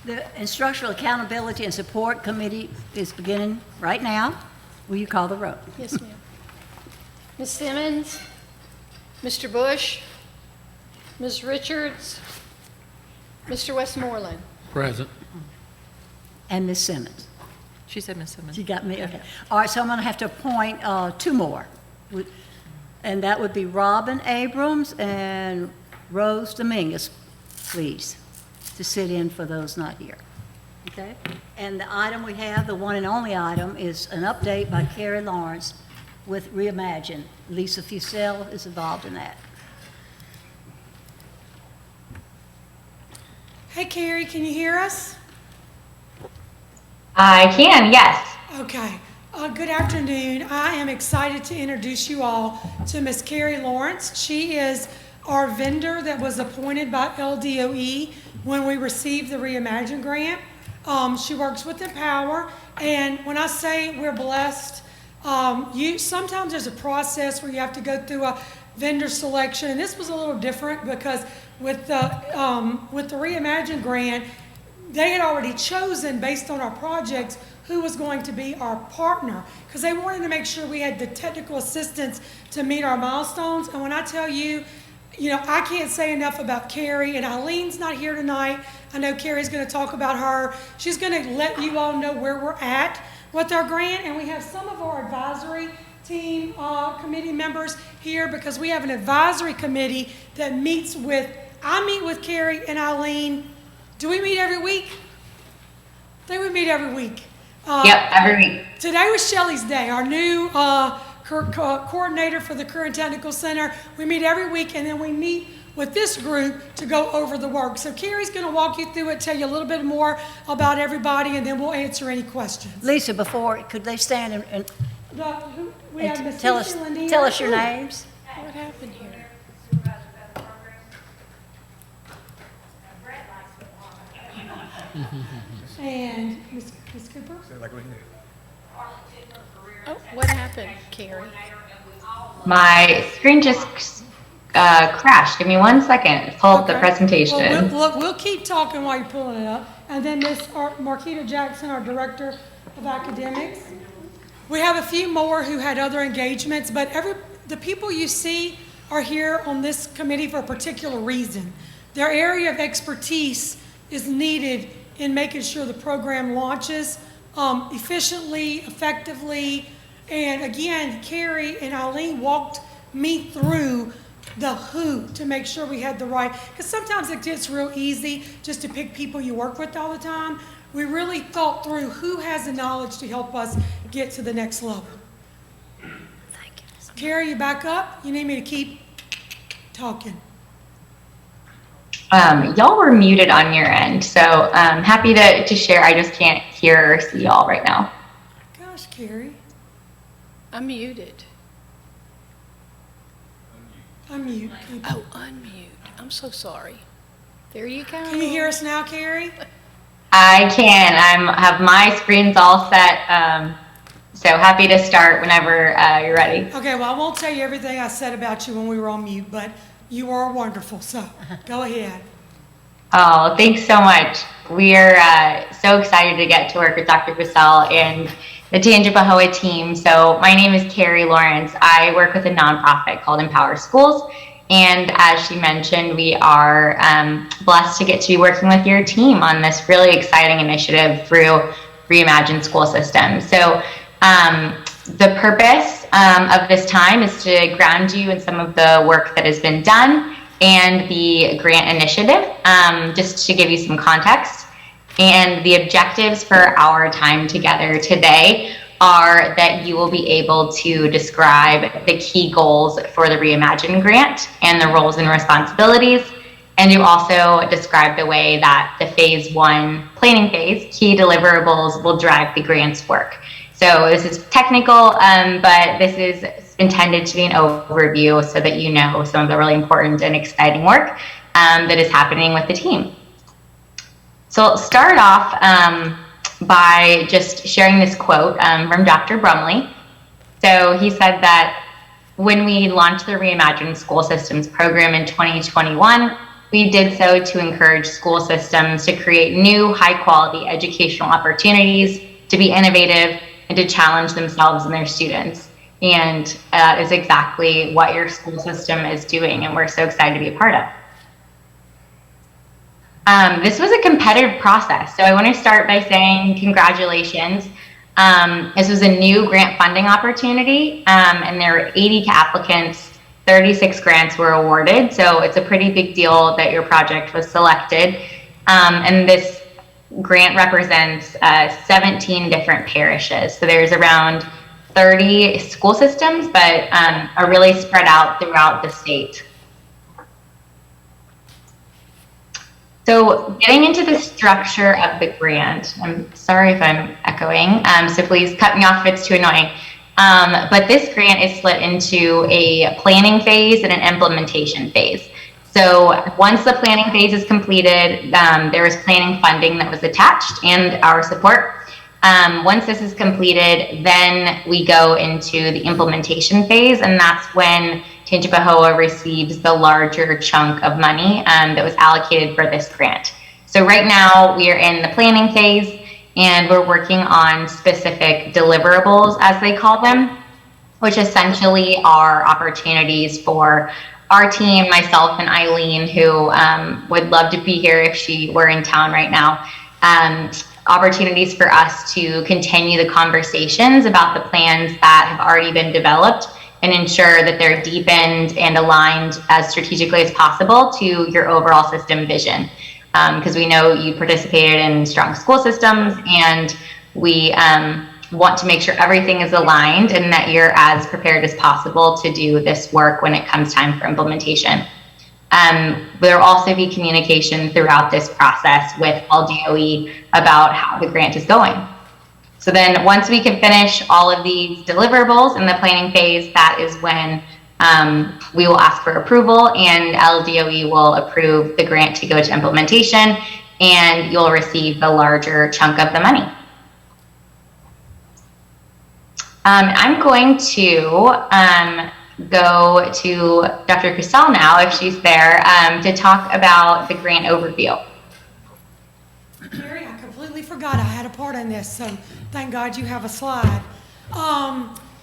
The Instructional Accountability and Support Committee is beginning right now. Will you call the roll? Yes, ma'am. Ms. Simmons, Mr. Bush, Ms. Richards, Mr. Westmoreland. Present. And Ms. Simmons. She said Miss Simmons. You got me? Okay. All right, so I'm going to have to appoint two more. And that would be Robin Abrams and Rose Dominguez, please, to sit in for those not here. Okay? And the item we have, the one and only item, is an update by Carrie Lawrence with Reimagine. Lisa Fusel is involved in that. Hey, Carrie, can you hear us? I can, yes. Okay. Good afternoon. I am excited to introduce you all to Miss Carrie Lawrence. She is our vendor that was appointed by LDOE when we received the Reimagine grant. She works with Empower, and when I say we're blessed, sometimes there's a process where you have to go through a vendor selection, and this was a little different because with the Reimagine grant, they had already chosen based on our projects who was going to be our partner because they wanted to make sure we had the technical assistance to meet our milestones. And when I tell you, I can't say enough about Carrie, and Eileen's not here tonight. I know Carrie's going to talk about her. She's going to let you all know where we're at with our grant, and we have some of our advisory team committee members here because we have an advisory committee that I meet with Carrie and Eileen. Do we meet every week? I think we meet every week. Yep, every week. Today was Shelley's day, our new coordinator for the Career and Technical Center. We meet every week, and then we meet with this group to go over the work. So Carrie's going to walk you through it, tell you a little bit more about everybody, and then we'll answer any questions. Lisa, could they stand and We have Miss tell Lisa Lanier. tell us your names? What happened here? And Miss Cooper. Oh, what happened, Carrie? My screen just crashed. Give me 1 second. Pull up the presentation. Well, we'll keep talking while you're pulling it up. And then Miss Marquita Jackson, our Director of Academics. We have a few more who had other engagements, but the people you see are here on this committee for a particular reason. Their area of expertise is needed in making sure the program launches efficiently, effectively. And again, Carrie and Eileen walked me through the who to make sure we had the right, because sometimes it gets real easy just to pick people you work with all the time. We really thought through who has the knowledge to help us get to the next level. Thank you. Carrie, you back up? You need me to keep talking? Y'all were muted on your end, so happy to share. I just can't hear or see y'all right now. Gosh, Carrie. I'm muted. Unmute. Oh, unmute. I'm so sorry. There you go. Can you hear us now, Carrie? I can. Have my screens all set, so happy to start whenever you're ready. Okay, well, I won't tell you everything I said about you when we were on mute, but you are wonderful, so go ahead. Oh, thanks so much. We are so excited to get to work with Dr. Bissell and the Tangipahoa team. So my name is Carrie Lawrence. I work with a nonprofit called Empower Schools. And as she mentioned, we are blessed to get to be working with your team on this really exciting initiative through Reimagine School Systems. So the purpose of this time is to ground you in some of the work that has been done and the grant initiative, just to give you some context. And the objectives for our time together today are that you will be able to describe the key goals for the Reimagine grant and the roles and responsibilities, and you also describe the way that the phase 1 planning phase, key deliverables, will drive the grant's work. So this is technical, but this is intended to be an overview so that you know some of the really important and exciting work that is happening with the team. So I'll start off by just sharing this quote from Dr. Brumley. So he said that when we launched the Reimagine School Systems program in 2021, we did so to encourage school systems to create new high-quality educational opportunities, to be innovative, and to challenge themselves and their students. And that is exactly what your school system is doing, and we're so excited to be a part of. This was a competitive process, so I want to start by saying congratulations. This was a new grant funding opportunity, and there were 80 applicants. 36 grants were awarded, so it's a pretty big deal that your project was selected. And this grant represents 17 different parishes. So there's around 30 school systems, but are really spread out throughout the state. So getting into the structure of the grant, I'm sorry if I'm echoing, so please cut me off if it's too annoying. But this grant is split into a planning phase and an implementation phase. So once the planning phase is completed, there is planning funding that was attached and our support. Once this is completed, then we go into the implementation phase, and that's when Tangipahoa receives the larger chunk of money that was allocated for this grant. So right now we are in the planning phase, and we're working on specific deliverables, as they call them, which essentially are opportunities for our team, myself and Eileen, who would love to be here if she were in town right now. Opportunities for us to continue the conversations about the plans that have already been developed and ensure that they're deepened and aligned as strategically as possible to your overall system vision. Because we know you participated in strong school systems, and we want to make sure everything is aligned and that you're as prepared as possible to do this work when it comes time for implementation. There will also be communication throughout this process with LDOE about how the grant is going. So then once we can finish all of these deliverables in the planning phase, that is when we will ask for approval, and LDOE will approve the grant to go to implementation, and you'll receive the larger chunk of the money. I'm going to go to Dr. Cristal now, if she's there, to talk about the grant overview. Carrie, I completely forgot I had a part in this, so thank God you have a slide.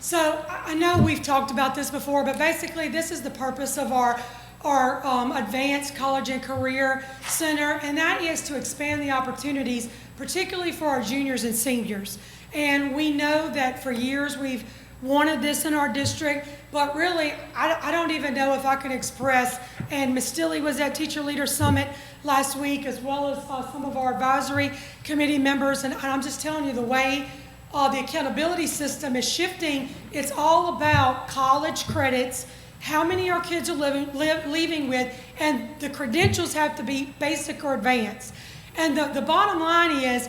So I know we've talked about this before, but basically this is the purpose of our Advanced College and Career Center, and that is to expand the opportunities, particularly for our juniors and seniors. And we know that for years we've wanted this in our district, but really I don't even know if I can express, and Ms. Stilley was at Teacher Leader Summit last week, as well as some of our advisory committee members, and I'm just telling you the way the accountability system is shifting. It's all about college credits, how many our kids are leaving with, and the credentials have to be basic or advanced. And the bottom line is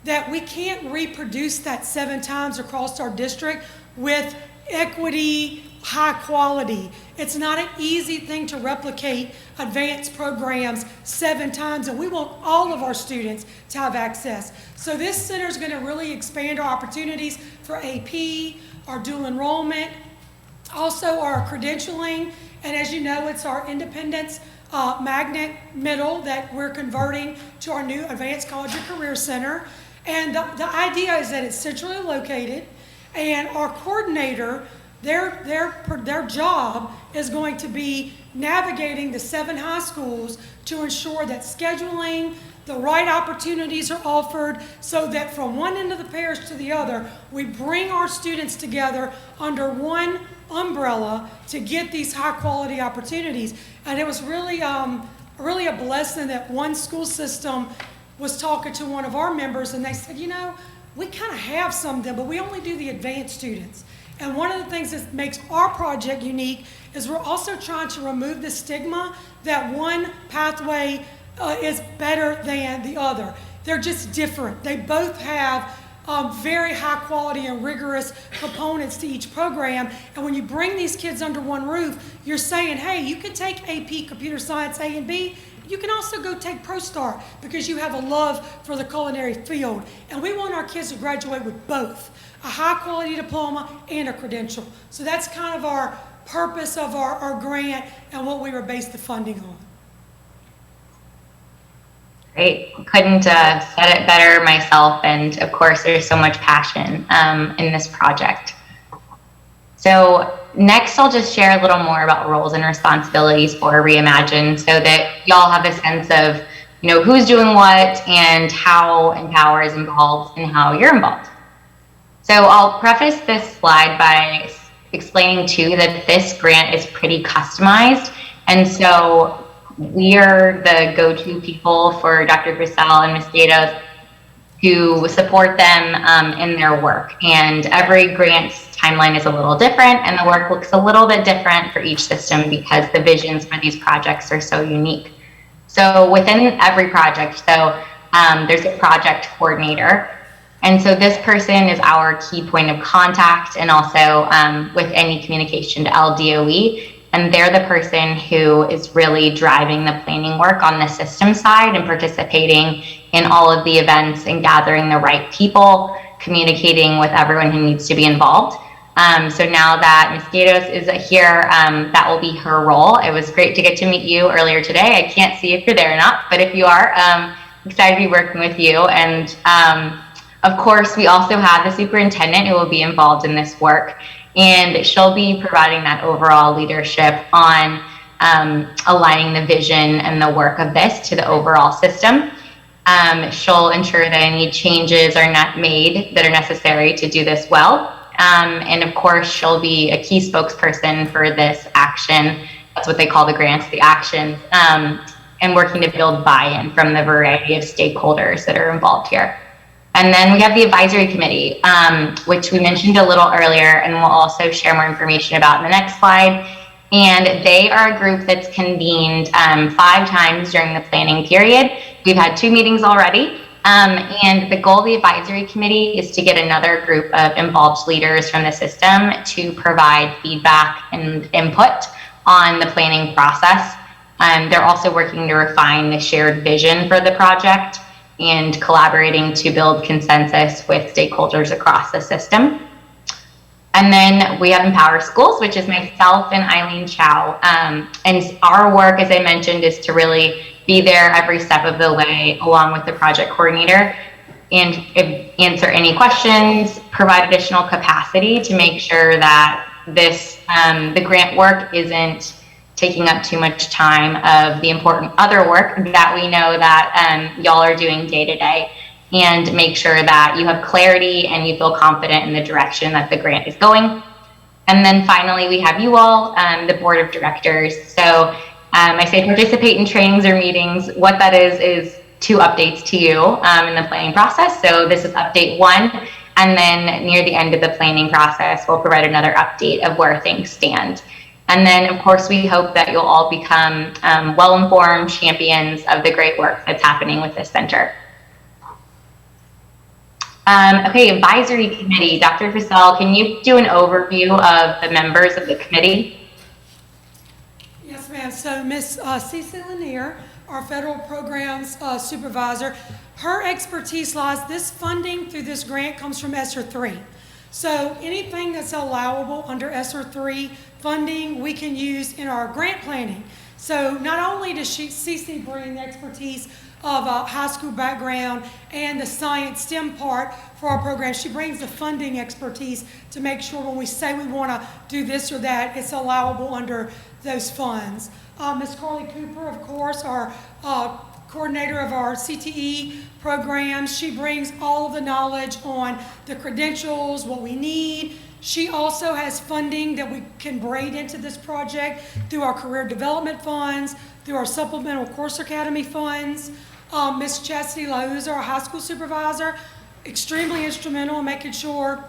that we can't reproduce that 7 times across our district with equity, high quality. It's not an easy thing to replicate advanced programs 7 times, and we want all of our students to have access. So this center is going to really expand our opportunities for AP, our dual enrollment, also our credentialing, and as you know, it's our Independence Magnet Middle that we're converting to our new Advanced College and Career Center. And the idea is that it's centrally located, and our coordinator, their job is going to be navigating the 7 high schools to ensure that scheduling, the right opportunities are offered, so that from one end of the parish to the other, we bring our students together under one umbrella to get these high quality opportunities. And it was really a blessing that one school system was talking to one of our members, and they said, you know, we kind of have some of them, but we only do the advanced students. And one of the things that makes our project unique is we're also trying to remove the stigma that one pathway is better than the other. They're just different. They both have very high quality and rigorous components to each program. And when you bring these kids under one roof, you're saying, hey, you can take AP Computer Science A and B. You can also go take ProStar because you have a love for the culinary field. And we want our kids to graduate with both, a high quality diploma and a credential. So that's kind of our purpose of our grant and what we were based the funding on. Great. Couldn't said it better myself. And of course, there's so much passion in this project. So next, I'll just share a little more about roles and responsibilities for Reimagine so that y'all have a sense of, who's doing what and how Empower is involved and how you're involved. So I'll preface this slide by explaining too that this grant is pretty customized. And so we are the go-to people for Dr. Grisel and Ms. Gatos to support them in their work. And every grant's timeline is a little different, and the work looks a little bit different for each system because the visions for these projects are so unique. So within every project, there's a project coordinator. And so this person is our key point of contact and also with any communication to LDOE. And they're the person who is really driving the planning work on the system side and participating in all of the events and gathering the right people, communicating with everyone who needs to be involved. So now that Ms. Gatos is here, that will be her role. It was great to get to meet you earlier today. I can't see if you're there or not, but if you are, excited to be working with you. And of course, we also have the superintendent who will be involved in this work. And she'll be providing that overall leadership on aligning the vision and the work of this to the overall system. She'll ensure that any changes are not made that are necessary to do this well. And of course, she'll be a key spokesperson for this action. That's what they call the grants, the actions, and working to build buy-in from the variety of stakeholders that are involved here. And then we have the advisory committee, which we mentioned a little earlier, and we'll also share more information about in the next slide. And they are a group that's convened 5 times during the planning period. We've had 2 meetings already. And the goal of the advisory committee is to get another group of involved leaders from the system to provide feedback and input on the planning process. They're also working to refine the shared vision for the project and collaborating to build consensus with stakeholders across the system. And then we have Empower Schools, which is myself and Eileen Chow. And our work, as I mentioned, is to really be there every step of the way along with the project coordinator and answer any questions, provide additional capacity to make sure that this, the grant work isn't taking up too much time of the important other work that we know that y'all are doing day to day, and make sure that you have clarity and you feel confident in the direction that the grant is going. And then finally, we have you all, the board of directors. So I say participate in trainings or meetings. What that is 2 updates to you in the planning process. So this is update 1, and then near the end of the planning process, we'll provide another update of where things stand. And then, of course, we hope that you'll all become well-informed champions of the great work that's happening with this center. Okay, advisory committee. Dr. Grisel, can you do an overview of the members of the committee? Yes, ma'am. So Ms. Cece Lanier, our federal programs supervisor, her expertise lies, this funding through this grant comes from ESSER 3. So anything that's allowable under ESSER 3 funding, we can use in our grant planning. So not only does Cece bring the expertise of a high school background and the science STEM part for our program, she brings the funding expertise to make sure when we say we want to do this or that, it's allowable under those funds. Ms. Carly Cooper, of course, our coordinator of our CTE programs. She brings all of the knowledge on the credentials, what we need. She also has funding that we can braid into this project through our career development funds, through our supplemental course academy funds. Ms. Chastity Lowe, who's our high school supervisor, extremely instrumental in making sure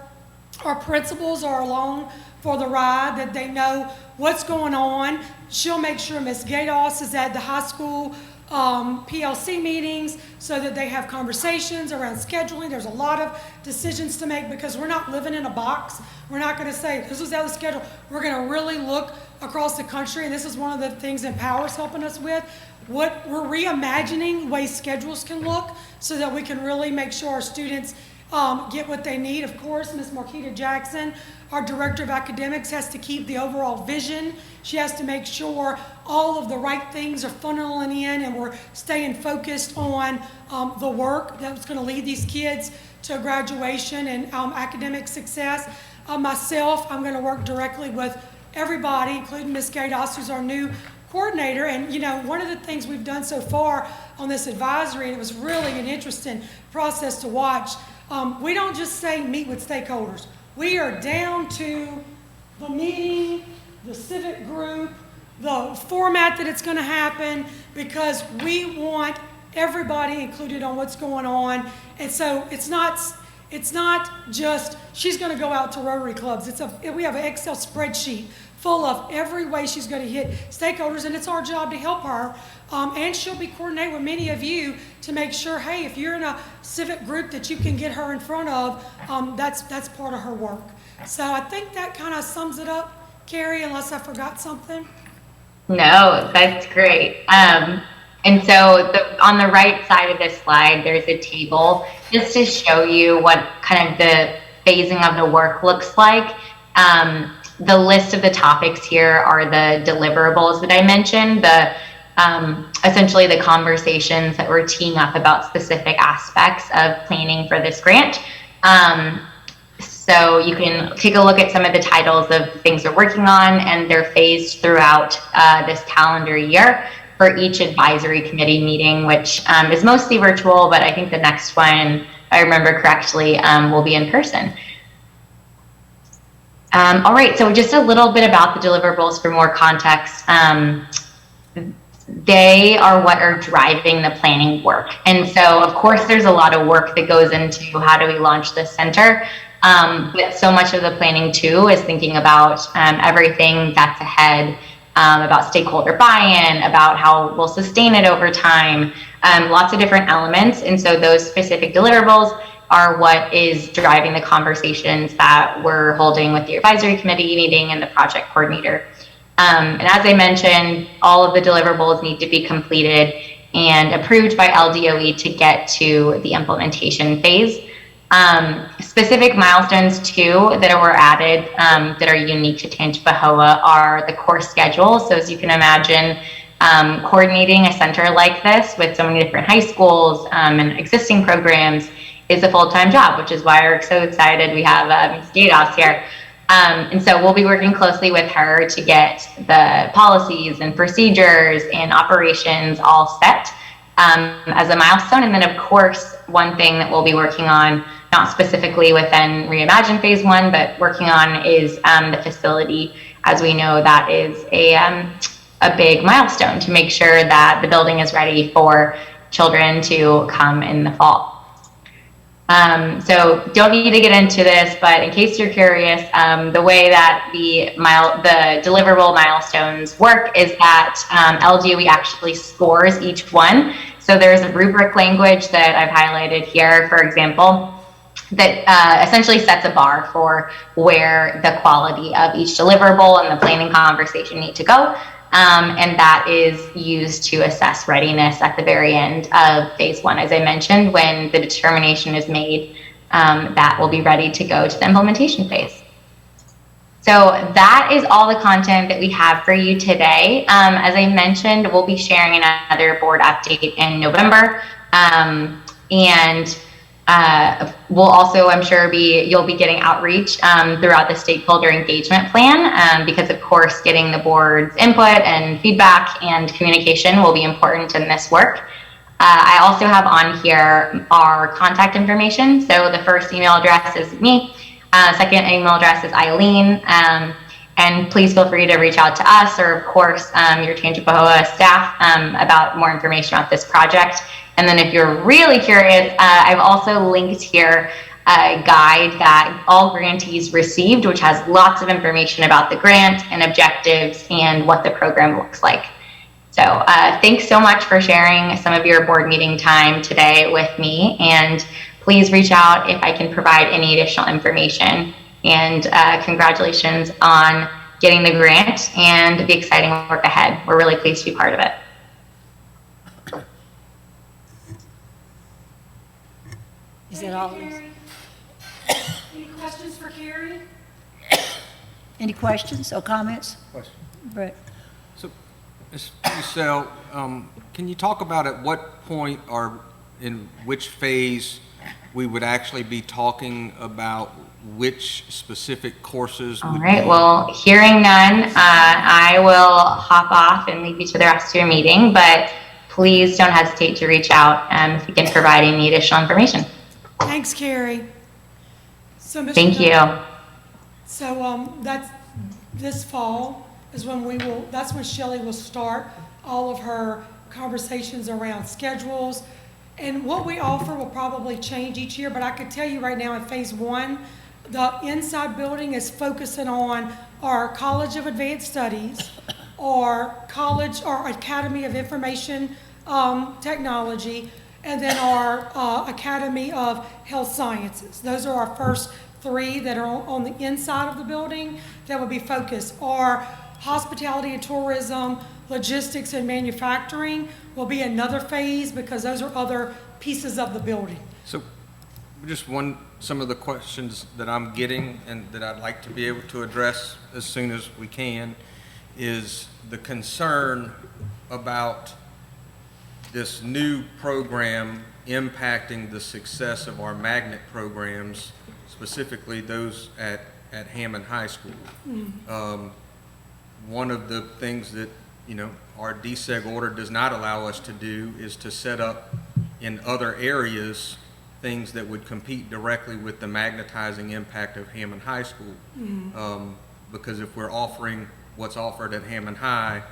our principals are along for the ride, that they know what's going on. She'll make sure Ms. Gatos is at the high school PLC meetings so that they have conversations around scheduling. There's a lot of decisions to make because we're not living in a box. We're not going to say, this is how the schedule. We're going to really look across the country, and this is one of the things Empower's helping us with. What we're reimagining ways schedules can look so that we can really make sure our students get what they need. Of course, Ms. Marquita Jackson, our Director of Academics, has to keep the overall vision. She has to make sure all of the right things are funneling in and we're staying focused on the work that's going to lead these kids to graduation and academic success. Myself, I'm going to work directly with everybody, including Ms. Gados, who's our new coordinator. And, you know, one of the things we've done so far on this advisory, and it was really an interesting process to watch, we don't just say meet with stakeholders. We are down to the meeting, the civic group, the format that it's going to happen, because we want everybody included on what's going on. And so it's not just she's going to go out to Rotary clubs. We have an Excel spreadsheet full of every way she's going to hit stakeholders, and it's our job to help her. And she'll be coordinating with many of you to make sure, hey, if you're in a civic group that you can get her in front of, that's part of her work. So I think that kind of sums it up, Carrie, unless I forgot something. No, that's great. And so on the right side of this slide, there's a table just to show you what kind of the phasing of the work looks like. The list of the topics here are the deliverables that I mentioned, essentially the conversations that we're teeing up about specific aspects of planning for this grant. So you can take a look at some of the titles of things we're working on, and they're phased throughout this calendar year for each advisory committee meeting, which is mostly virtual, but I think the next one, if I remember correctly, will be in person. All right, so just a little bit about the deliverables for more context. They are what are driving the planning work. And so, of course, there's a lot of work that goes into how do we launch this center. But so much of the planning, too, is thinking about everything that's ahead, about stakeholder buy-in, about how we'll sustain it over time, lots of different elements. And so those specific deliverables are what is driving the conversations that we're holding with the advisory committee meeting and the project coordinator. And as I mentioned, all of the deliverables need to be completed and approved by LDOE to get to the implementation phase. Specific milestones too that were added that are unique to Tangipahoa are the course schedule. So as you can imagine, coordinating a center like this with so many different high schools and existing programs is a full-time job, which is why we're so excited we have Ms. Gados here. And so we'll be working closely with her to get the policies and procedures and operations all set as a milestone. And then, of course, one thing that we'll be working on, not specifically within Reimagine Phase 1, but working on is the facility. As we know, that is a big milestone to make sure that the building is ready for children to come in the fall. So don't need to get into this, but in case you're curious, the way that the deliverable milestones work is that LDOE actually scores each one. So there's a rubric language that I've highlighted here, for example, that essentially sets a bar for where the quality of each deliverable and the planning conversation need to go. And that is used to assess readiness at the very end of Phase 1, as I mentioned, when the determination is made that will be ready to go to the implementation phase. So that is all the content that we have for you today. As I mentioned, we'll be sharing another board update in November. We'll also, I'm sure, you'll be getting outreach throughout the stakeholder engagement plan because, of course, getting the board's input and feedback and communication will be important in this work. I also have on here our contact information. So the first email address is me. Second email address is Eileen. And please feel free to reach out to us or, of course, your Tangipahoa staff about more information about this project. And then if you're really curious, I've also linked here a guide that all grantees received, which has lots of information about the grant and objectives and what the program looks like. So thanks so much for sharing some of your board meeting time today with me. And please reach out if I can provide any additional information. And congratulations on getting the grant and the exciting work ahead. We're really pleased to be part of it. Is that all? Carrie. Any questions for Carrie? Any questions or comments? Question. Brett? So, Ms. Michelle, can you talk about at what point or in which phase we would actually be talking about which specific courses All would right, be? well, hearing none, I will hop off and leave you to the rest of your meeting, but please don't hesitate to reach out if we can provide any additional information. Thanks, Carrie. So, Mr. Thank you. So, that's, this fall is when that's when Shelley will start all of her conversations around schedules. And what we offer will probably change each year, but I could tell you right now in phase one, the inside building is focusing on our College of Advanced Studies, our College or Academy of Information Technology, and then our Academy of Health Sciences. Those are our first three that are on the inside of the building that will be focused. Our hospitality and tourism, logistics and manufacturing will be another phase because those are other pieces of the building. So, just some of the questions that I'm getting and that I'd like to be able to address as soon as we can is the concern about this new program impacting the success of our magnet programs, specifically those at Hammond High School. One of the things that, our DSEG order does not allow us to do is to set up in other areas things that would compete directly with the magnetizing impact of Hammond High School. Because if we're offering what's offered at Hammond High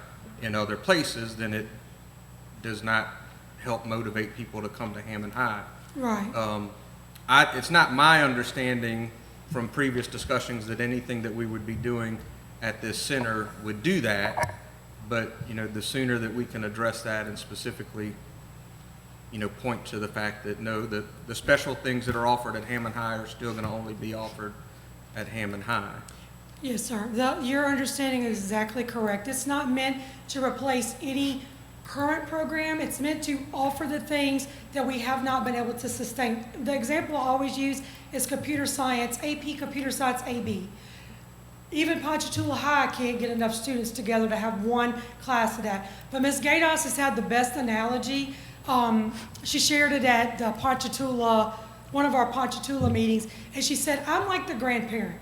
in other places, then it does not help motivate people to come to Hammond High. Right. It's not my understanding from previous discussions that anything that we would be doing at this center would do that, but, the sooner that we can address that and specifically, point to the fact that, no, the special things that are offered at Hammond High are still going to only be offered at Hammond High. Yes, sir. Your understanding is exactly correct. It's not meant to replace any current program. It's meant to offer the things that we have not been able to sustain. The example I always use is computer science, AP computer science AB. Even Ponchatoula High can't get enough students together to have one class of that. But Ms. Gatos has had the best analogy. She shared it at one of our Ponchatoula meetings, and she said, I'm like the grandparent.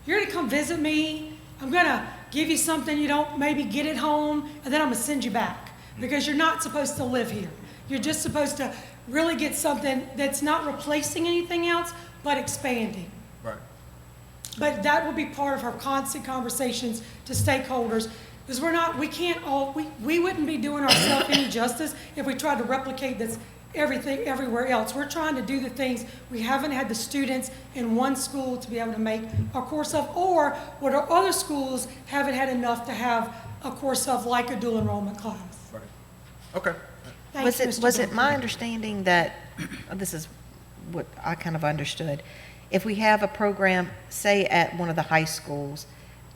You're gonna come visit me, I'm gonna give you something you don't maybe get at home, and then I'm gonna send you back. Because you're not supposed to live here. You're just supposed to really get something that's not replacing anything else, but expanding. Right. But that will be part of our constant conversations to stakeholders, because we wouldn't be doing ourselves any justice if we tried to replicate this everything everywhere else. We're trying to do the things we haven't had the students in one school to be able to make a course of, or what our other schools haven't had enough to have a course of, like a dual enrollment class. Right. Okay. Thanks, Was Mr. it my understanding that, this is what I kind of understood, if we have a program, say at one of the high schools,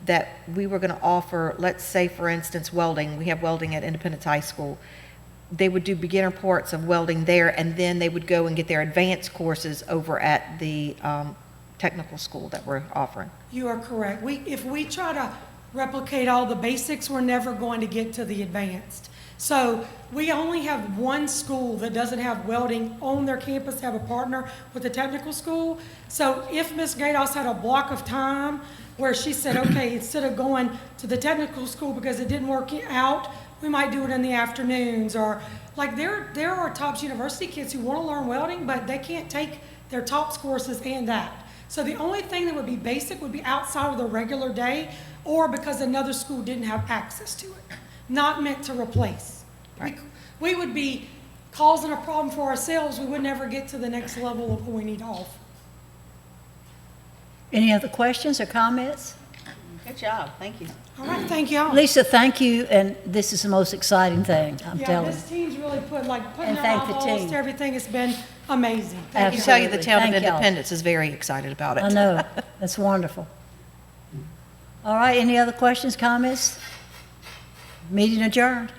that we were going to offer, let's say for instance, welding, we have welding at Independence High School, they would do beginner parts of welding there, and then they would go and get their advanced courses over at the technical school that we're offering. You are correct. If we try to replicate all the basics, we're never going to get to the advanced. So we only have one school that doesn't have welding on their campus, have a partner with the technical school. So if Ms. Gatos had a block of time where she said, okay, instead of going to the technical school because it didn't work out, we might do it in the afternoons. Or like there are TOPS University kids who want to learn welding, but they can't take their TOPS courses and that. So the only thing that would be basic would be outside of the regular day, or because another school didn't have access to it. Not meant to replace. Right. We would be causing a problem for ourselves. We would never get to the next level of what we need to offer. Any other questions or comments? Good job, thank you. All right, thank y'all. Lisa, thank you, and this is the most exciting thing, I'm Yeah, telling you. this team's really putting And their thank the eyeballs team. to everything. It's been amazing. I Thank can you. tell you the Absolutely. town of Thank y'all. Independence is very excited about it. I know, that's wonderful. All right, any other questions, comments? Meeting adjourned.